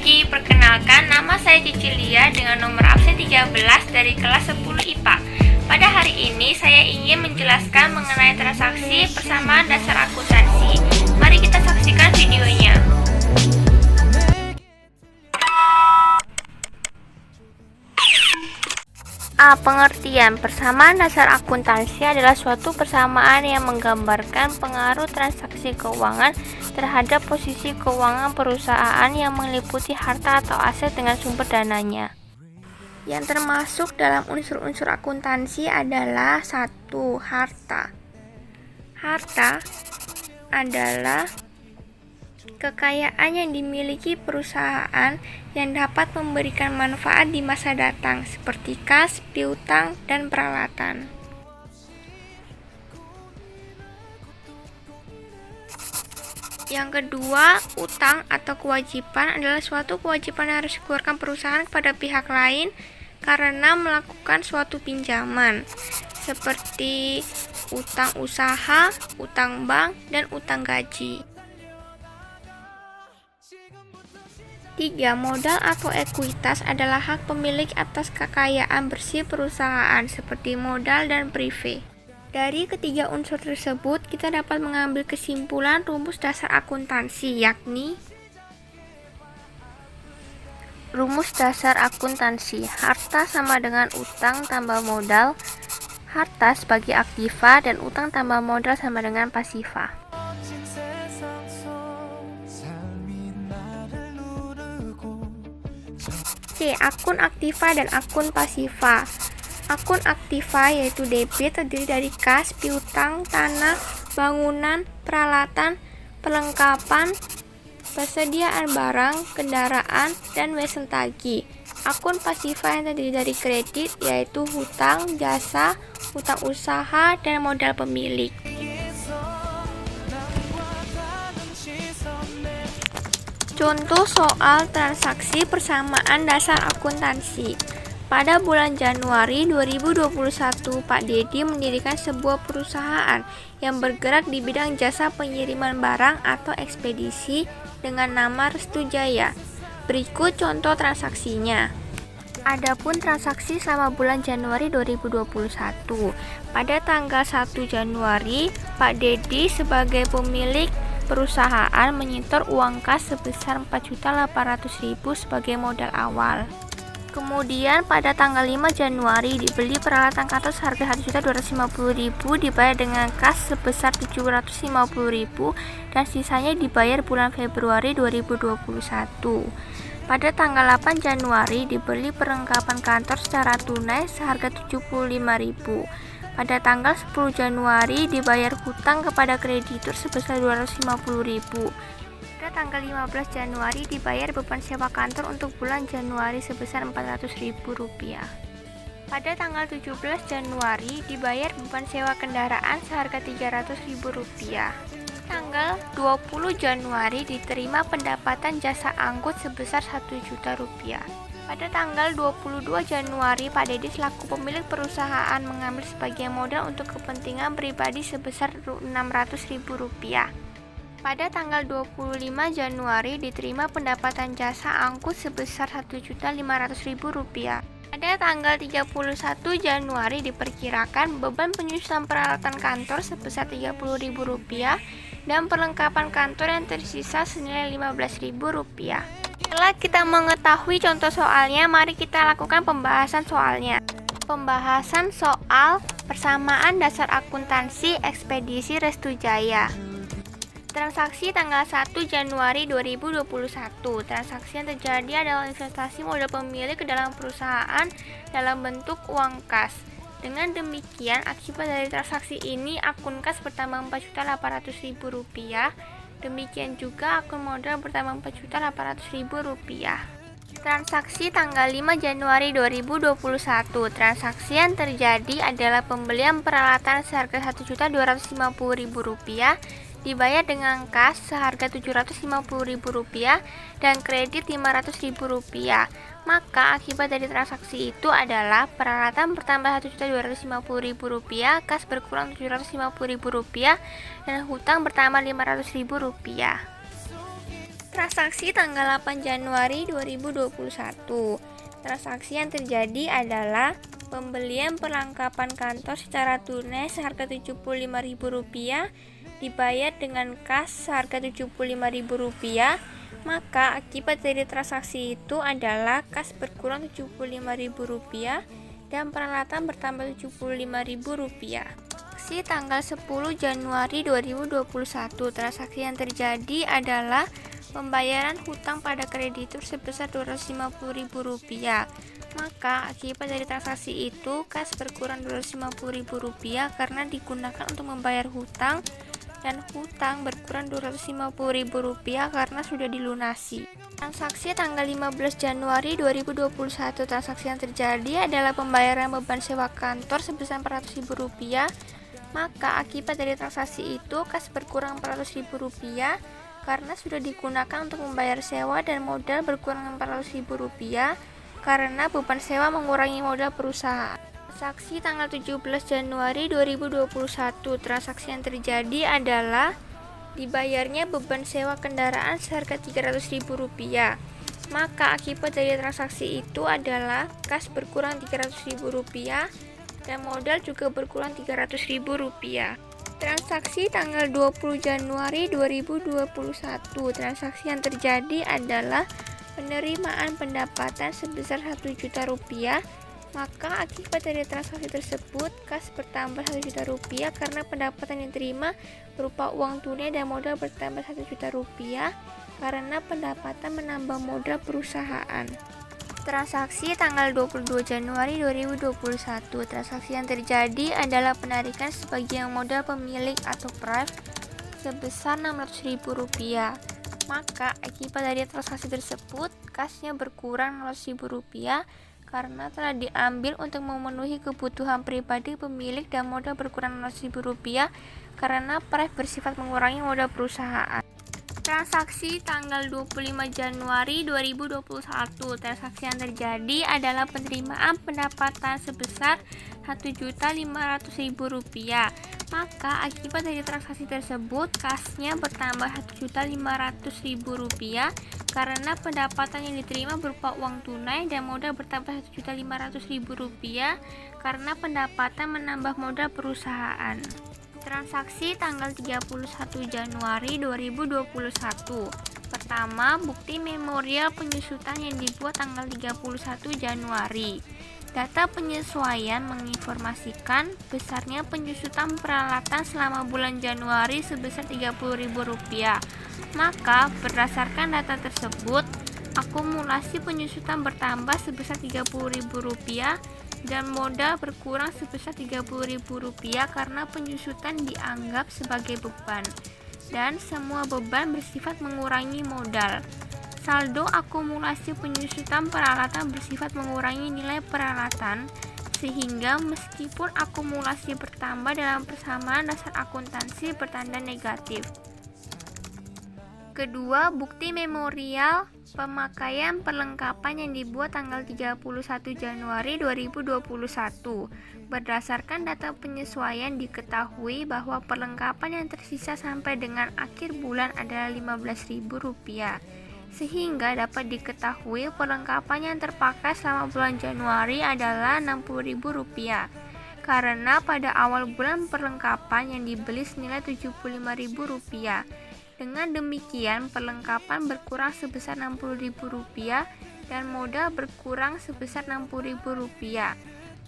pagi, perkenalkan nama saya Cicilia dengan nomor absen 13 dari kelas 10 IPA. Pada hari ini saya ingin menjelaskan mengenai transaksi persamaan dasar akuntansi. Mari kita saksikan videonya. Pengertian persamaan dasar akuntansi adalah suatu persamaan yang menggambarkan pengaruh transaksi keuangan terhadap posisi keuangan perusahaan yang meliputi harta atau aset dengan sumber dananya. Yang termasuk dalam unsur-unsur akuntansi adalah 1. Harta. Harta adalah kekayaan yang dimiliki perusahaan yang dapat memberikan manfaat di masa datang, seperti kas, piutang, dan peralatan. Yang kedua, utang atau kewajiban adalah suatu kewajiban yang harus dikeluarkan perusahaan kepada pihak lain karena melakukan suatu pinjaman, seperti utang usaha, utang bank, dan utang gaji. 3. Modal atau ekuitas adalah hak pemilik atas kekayaan bersih perusahaan seperti modal dan prive. Dari ketiga unsur tersebut, kita dapat mengambil kesimpulan rumus dasar akuntansi, yakni rumus dasar akuntansi. Harta sama dengan utang tambah modal. Harta sebagai aktiva dan utang tambah modal sama dengan pasiva. C. Akun aktiva dan akun pasiva. Akun aktiva yaitu debit terdiri dari kas, piutang, tanah, bangunan, peralatan, perlengkapan, persediaan barang, kendaraan, dan wesen tagih. Akun pasiva yang terdiri dari kredit yaitu hutang, jasa, hutang usaha, dan modal pemilik. Contoh soal transaksi persamaan dasar akuntansi. Pada bulan Januari 2021, Pak Dedi mendirikan sebuah perusahaan yang bergerak di bidang jasa pengiriman barang atau ekspedisi dengan nama Restu Jaya. Berikut contoh transaksinya. Adapun transaksi selama bulan Januari 2021. Pada tanggal 1 Januari, Pak Dedi sebagai pemilik perusahaan menyetor uang kas sebesar 4.800.000 sebagai modal awal. Kemudian pada tanggal 5 Januari dibeli peralatan kantor seharga 1.250.000 dibayar dengan kas sebesar 750.000 dan sisanya dibayar bulan Februari 2021. Pada tanggal 8 Januari dibeli perlengkapan kantor secara tunai seharga 75.000. Pada tanggal 10 Januari dibayar hutang kepada kreditur sebesar 250.000. Pada tanggal 15 Januari dibayar beban sewa kantor untuk bulan Januari sebesar Rp400.000. Pada tanggal 17 Januari dibayar beban sewa kendaraan seharga Rp300.000. Tanggal 20 Januari diterima pendapatan jasa angkut sebesar Rp1 juta. Pada tanggal 22 Januari, Pak Dedi selaku pemilik perusahaan mengambil sebagian modal untuk kepentingan pribadi sebesar Rp600.000. Pada tanggal 25 Januari diterima pendapatan jasa angkut sebesar Rp1.500.000. Pada tanggal 31 Januari diperkirakan beban penyusunan peralatan kantor sebesar Rp30.000 dan perlengkapan kantor yang tersisa senilai Rp15.000. Setelah kita mengetahui contoh soalnya, mari kita lakukan pembahasan soalnya. Pembahasan soal persamaan dasar akuntansi ekspedisi Restu Jaya. Transaksi tanggal 1 Januari 2021. Transaksi yang terjadi adalah investasi modal pemilik ke dalam perusahaan dalam bentuk uang kas. Dengan demikian, akibat dari transaksi ini, akun kas bertambah Rp4.800.000. Demikian juga akun modal bertambah Rp4.800.000. Transaksi tanggal 5 Januari 2021. Transaksi yang terjadi adalah pembelian peralatan seharga Rp1.250.000 dibayar dengan kas seharga Rp750.000 dan kredit Rp500.000. Maka akibat dari transaksi itu adalah peralatan bertambah Rp1.250.000, kas berkurang Rp750.000 dan hutang bertambah Rp500.000. Transaksi tanggal 8 Januari 2021. Transaksi yang terjadi adalah pembelian perlengkapan kantor secara tunai seharga Rp75.000 dibayar dengan kas seharga Rp75.000, maka akibat dari transaksi itu adalah kas berkurang Rp75.000 dan peralatan bertambah Rp75.000. Transaksi tanggal 10 Januari 2021. Transaksi yang terjadi adalah pembayaran hutang pada kreditur sebesar Rp250.000. Maka akibat dari transaksi itu kas berkurang Rp250.000 karena digunakan untuk membayar hutang, dan hutang berkurang Rp250.000 karena sudah dilunasi. Transaksi tanggal 15 Januari 2021. Transaksi yang terjadi adalah pembayaran beban sewa kantor sebesar Rp400.000. Maka akibat dari transaksi itu kas berkurang Rp400.000 karena sudah digunakan untuk membayar sewa, dan modal berkurang Rp400.000 karena beban sewa mengurangi modal perusahaan. Transaksi tanggal 17 Januari 2021. Transaksi yang terjadi adalah dibayarnya beban sewa kendaraan seharga Rp300.000. Maka akibat dari transaksi itu adalah kas berkurang Rp300.000 dan modal juga berkurang Rp300.000. Transaksi tanggal 20 Januari 2021. Transaksi yang terjadi adalah penerimaan pendapatan sebesar Rp1.000.000. Maka akibat dari transaksi tersebut kas bertambah Rp1.000.000 karena pendapatan yang diterima berupa uang tunai dan modal bertambah Rp1.000.000 karena pendapatan menambah modal perusahaan. Transaksi tanggal 22 Januari 2021. Transaksi yang terjadi adalah penarikan sebagian modal pemilik atau pref sebesar Rp600.000. Maka akibat dari transaksi tersebut kasnya berkurang Rp600.000 karena telah diambil untuk memenuhi kebutuhan pribadi pemilik, dan modal berkurang Rp600.000 karena pref bersifat mengurangi modal perusahaan. Transaksi tanggal 25 Januari 2021. Transaksi yang terjadi adalah penerimaan pendapatan sebesar Rp1.500.000. Maka akibat dari transaksi tersebut kasnya bertambah Rp1.500.000 karena pendapatan yang diterima berupa uang tunai, dan modal bertambah Rp1.500.000 karena pendapatan menambah modal perusahaan. Transaksi tanggal 31 Januari 2021. Pertama, bukti memorial penyusutan yang dibuat tanggal 31 Januari. Data penyesuaian menginformasikan besarnya penyusutan peralatan selama bulan Januari sebesar Rp30.000. Maka berdasarkan data tersebut, akumulasi penyusutan bertambah sebesar Rp30.000 dan modal berkurang sebesar Rp30.000 karena penyusutan dianggap sebagai beban, dan semua beban bersifat mengurangi modal. Saldo akumulasi penyusutan peralatan bersifat mengurangi nilai peralatan, sehingga meskipun akumulasi bertambah dalam persamaan dasar akuntansi bertanda negatif. Kedua, bukti memorial pemakaian perlengkapan yang dibuat tanggal 31 Januari 2021. Berdasarkan data penyesuaian diketahui bahwa perlengkapan yang tersisa sampai dengan akhir bulan adalah Rp15.000, sehingga dapat diketahui perlengkapan yang terpakai selama bulan Januari adalah Rp60.000, karena pada awal bulan perlengkapan yang dibeli senilai Rp75.000. Dengan demikian, perlengkapan berkurang sebesar Rp60.000 dan modal berkurang sebesar Rp60.000.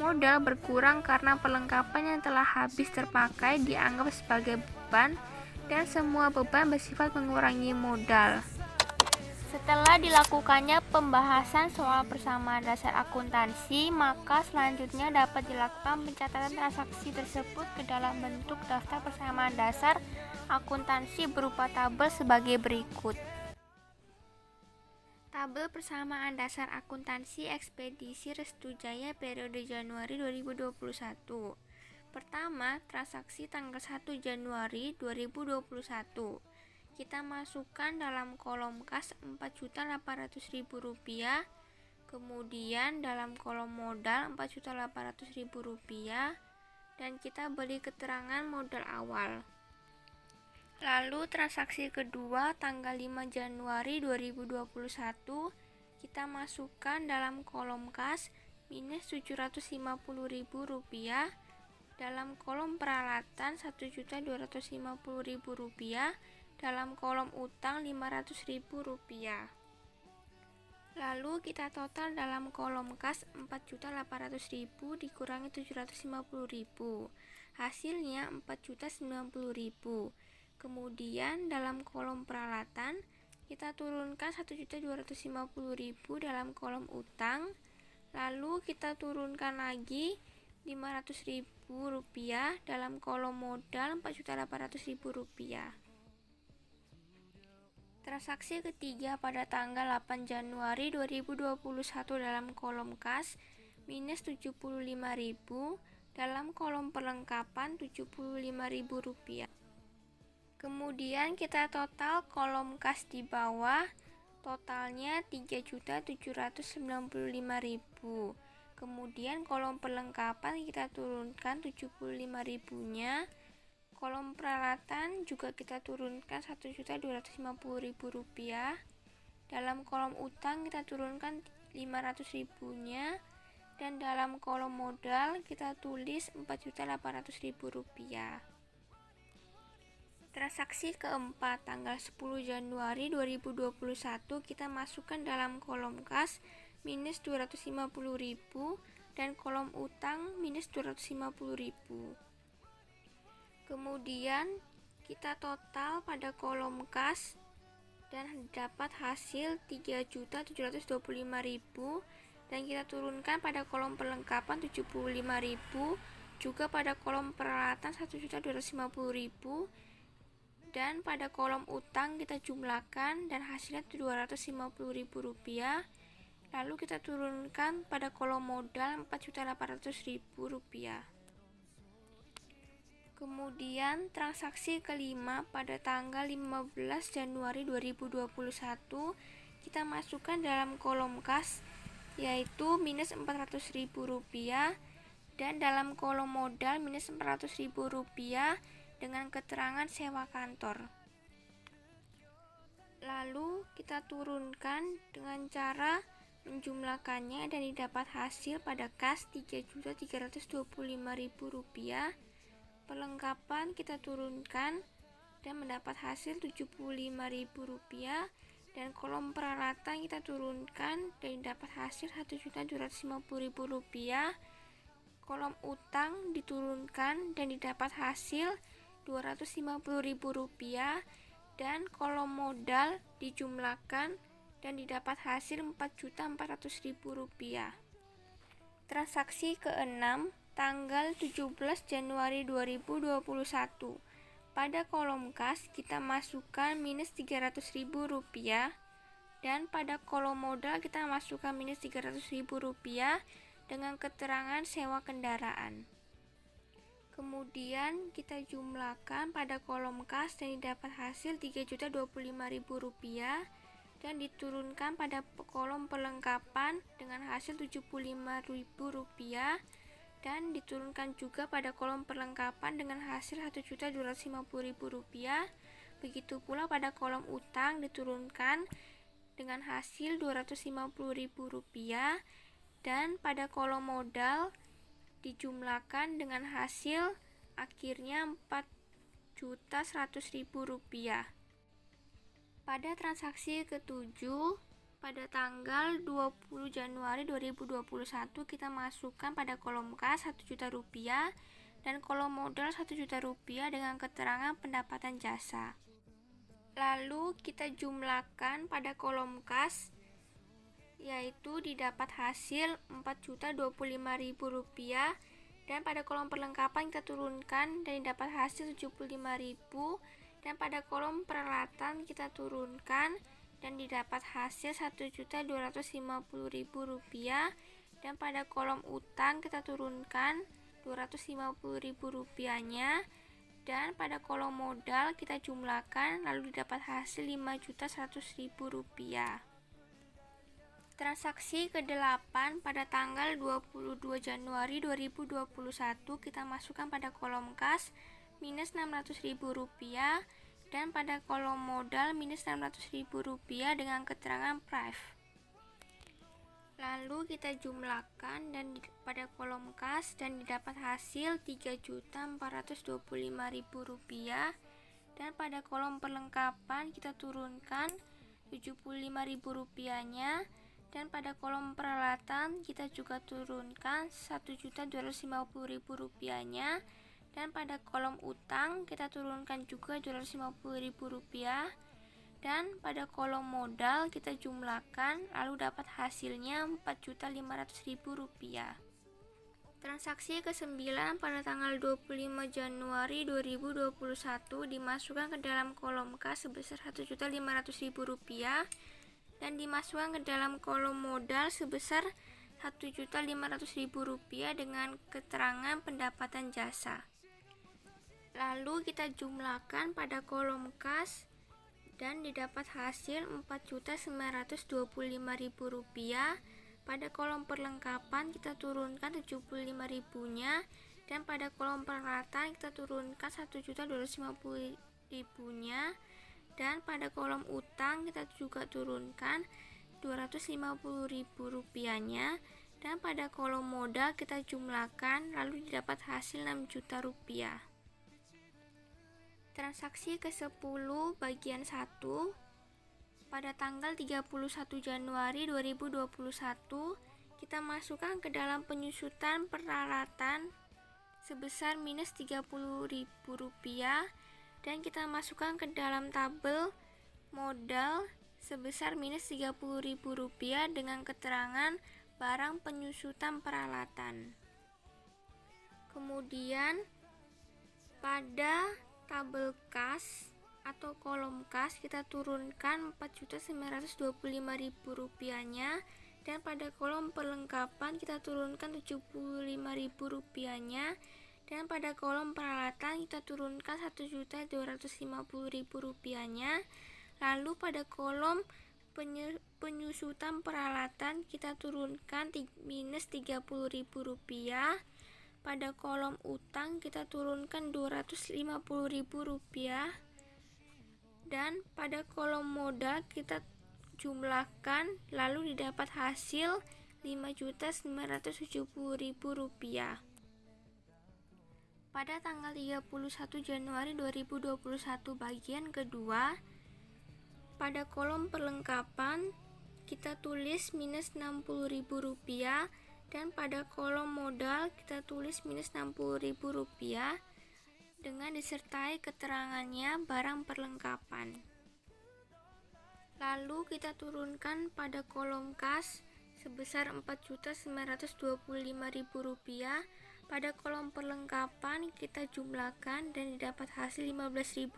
Modal berkurang karena perlengkapan yang telah habis terpakai dianggap sebagai beban, dan semua beban bersifat mengurangi modal. Setelah dilakukannya pembahasan soal persamaan dasar akuntansi, maka selanjutnya dapat dilakukan pencatatan transaksi tersebut ke dalam bentuk daftar persamaan dasar akuntansi berupa tabel sebagai berikut. Tabel persamaan dasar akuntansi ekspedisi Restu Jaya periode Januari 2021. Pertama, transaksi tanggal 1 Januari 2021. Kita masukkan dalam kolom kas Rp4.800.000, kemudian dalam kolom modal Rp4.800.000, dan kita beri keterangan modal awal. Lalu transaksi kedua tanggal 5 Januari 2021 kita masukkan dalam kolom kas minus Rp750.000, dalam kolom peralatan Rp1.250.000, dalam kolom utang Rp500.000. Lalu kita total dalam kolom kas Rp4.800.000 dikurangi Rp750.000, hasilnya Rp4.090.000. Kemudian dalam kolom peralatan kita turunkan Rp1.250.000 dalam kolom utang, lalu kita turunkan lagi Rp500.000 dalam kolom modal Rp4.800.000. Transaksi ketiga pada tanggal 8 Januari 2021 dalam kolom kas minus Rp75.000, dalam kolom perlengkapan Rp75.000. Kemudian kita total kolom kas di bawah, totalnya Rp3.795.000. Kemudian kolom perlengkapan kita turunkan Rp75.000-nya. Kolom peralatan juga kita turunkan Rp1.250.000. Dalam kolom utang kita turunkan Rp500.000-nya. Dan dalam kolom modal kita tulis Rp4.800.000. Transaksi keempat tanggal 10 Januari 2021 kita masukkan dalam kolom kas minus Rp250.000 dan kolom utang minus Rp250.000. Kemudian kita total pada kolom kas dan dapat hasil Rp3.725.000, dan kita turunkan pada kolom perlengkapan Rp75.000, juga pada kolom peralatan Rp1.250.000, dan pada kolom utang kita jumlahkan dan hasilnya Rp250.000. Lalu kita turunkan pada kolom modal Rp4.800.000. Kemudian transaksi kelima pada tanggal 15 Januari 2021 kita masukkan dalam kolom kas yaitu minus Rp400.000 dan dalam kolom modal minus Rp400.000 dengan keterangan sewa kantor. Lalu kita turunkan dengan cara menjumlahkannya dan didapat hasil pada kas Rp3.325.000. Perlengkapan kita turunkan dan mendapat hasil Rp75.000, dan kolom peralatan kita turunkan dan dapat hasil Rp1.250.000. Kolom utang diturunkan dan didapat hasil Rp250.000, dan kolom modal dijumlahkan dan didapat hasil Rp4.400.000. Transaksi keenam tanggal 17 Januari 2021. Pada kolom kas kita masukkan minus Rp300.000 dan pada kolom modal kita masukkan minus Rp300.000 dengan keterangan sewa kendaraan. Kemudian kita jumlahkan pada kolom kas dan didapat hasil Rp3.025.000 dan diturunkan pada kolom perlengkapan dengan hasil Rp75.000 dan diturunkan juga pada kolom perlengkapan dengan hasil Rp1.250.000. Begitu pula pada kolom utang diturunkan dengan hasil Rp250.000 dan pada kolom modal dijumlahkan dengan hasil akhirnya Rp4.100.000. Pada transaksi ketujuh pada tanggal 20 Januari 2021 kita masukkan pada kolom kas Rp1.000.000 dan kolom modal Rp1.000.000 dengan keterangan pendapatan jasa. Lalu kita jumlahkan pada kolom kas yaitu didapat hasil Rp4.025.000 dan pada kolom perlengkapan kita turunkan dan didapat hasil Rp75.000 dan pada kolom peralatan kita turunkan dan didapat hasil Rp1.250.000 dan pada kolom utang kita turunkan Rp250.000-nya dan pada kolom modal kita jumlahkan lalu didapat hasil Rp5.100.000. Transaksi ke-8 pada tanggal 22 Januari 2021 kita masukkan pada kolom kas minus Rp600.000 Dan pada kolom modal minus Rp600.000 dengan keterangan price. Lalu kita jumlahkan dan pada kolom kas dan didapat hasil Rp3.425.000, dan pada kolom perlengkapan kita turunkan Rp75.000-nya, dan pada kolom peralatan kita juga turunkan Rp1.250.000-nya, dan pada kolom utang kita turunkan juga Rp250.000, dan pada kolom modal kita jumlahkan lalu dapat hasilnya Rp4.500.000. Transaksi ke-9 pada tanggal 25 Januari 2021 dimasukkan ke dalam kolom kas sebesar Rp1.500.000 dan dimasukkan ke dalam kolom modal sebesar Rp1.500.000 dengan keterangan pendapatan jasa. Lalu kita jumlahkan pada kolom kas dan didapat hasil Rp4.925.000. Pada kolom perlengkapan kita turunkan Rp75.000-nya, dan pada kolom peralatan kita turunkan Rp1.250.000-nya, dan pada kolom utang kita juga turunkan Rp250.000-nya, dan pada kolom modal kita jumlahkan lalu didapat hasil Rp6 juta. Transaksi ke-10 bagian 1 pada tanggal 31 Januari 2021 kita masukkan ke dalam penyusutan peralatan sebesar minus Rp30.000 dan kita masukkan ke dalam tabel modal sebesar minus Rp30.000 dengan keterangan barang penyusutan peralatan. Kemudian pada tabel kas atau kolom kas kita turunkan Rp4.925.000-nya, dan pada kolom perlengkapan kita turunkan Rp75.000-nya, dan pada kolom peralatan kita turunkan Rp1.250.000-nya. Lalu pada kolom penyusutan peralatan kita turunkan minus Rp30.000. Pada kolom utang kita turunkan Rp250.000, dan pada kolom modal kita jumlahkan lalu didapat hasil Rp5.970.000. Pada tanggal 31 Januari 2021 bagian kedua, pada kolom perlengkapan kita tulis minus Rp60.000, dan pada kolom modal kita tulis minus Rp60.000 dengan disertai keterangannya barang perlengkapan. Lalu kita turunkan pada kolom kas sebesar Rp4.925.000. Pada kolom perlengkapan kita jumlahkan dan didapat hasil Rp15.000.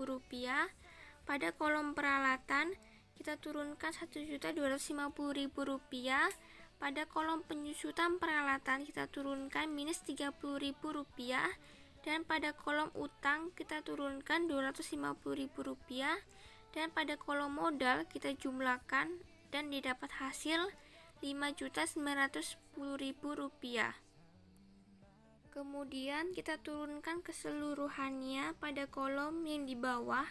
Pada kolom peralatan kita turunkan Rp1.250.000. Pada kolom penyusutan peralatan kita turunkan minus Rp30.000, dan pada kolom utang kita turunkan Rp250.000, dan pada kolom modal kita jumlahkan dan didapat hasil Rp5.910.000. Kemudian kita turunkan keseluruhannya pada kolom yang di bawah,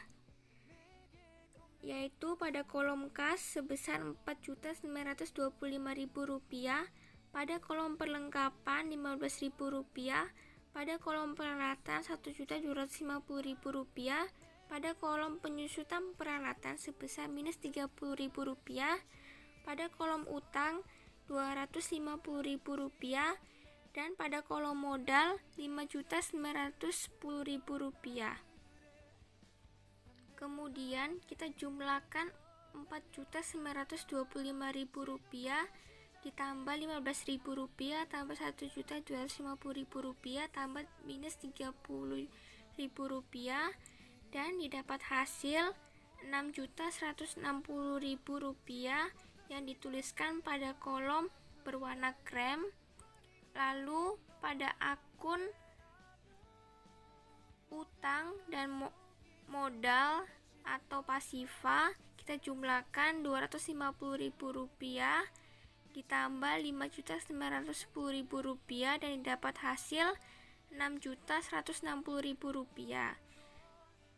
yaitu pada kolom kas sebesar Rp4.925.000, pada kolom perlengkapan Rp15.000, pada kolom peralatan Rp1.250.000, pada kolom penyusutan peralatan sebesar minus Rp30.000, pada kolom utang Rp250.000, dan pada kolom modal Rp5.910.000. Kemudian kita jumlahkan Rp4.925.000 ditambah Rp15.000 tambah Rp1.250.000 tambah minus Rp30.000, dan didapat hasil Rp6.160.000 yang dituliskan pada kolom berwarna krem. Lalu pada akun utang dan modal atau pasiva kita jumlahkan Rp250.000 ditambah Rp5.910.000 dan didapat hasil Rp6.160.000.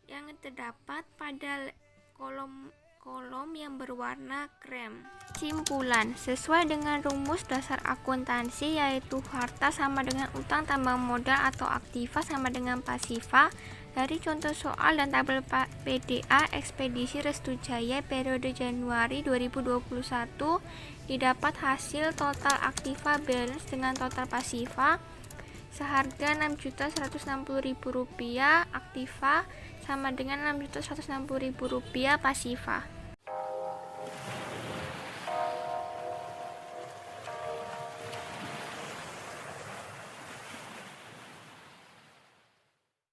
yang terdapat pada kolom yang berwarna krem. Kesimpulan, sesuai dengan rumus dasar akuntansi yaitu harta sama dengan utang tambah modal atau aktiva sama dengan pasiva, dari contoh soal dan tabel PDA Ekspedisi Restu Jaya periode Januari 2021 didapat hasil total aktiva balance dengan total pasiva seharga Rp6.160.000, aktiva sama dengan Rp6.160.000 pasiva.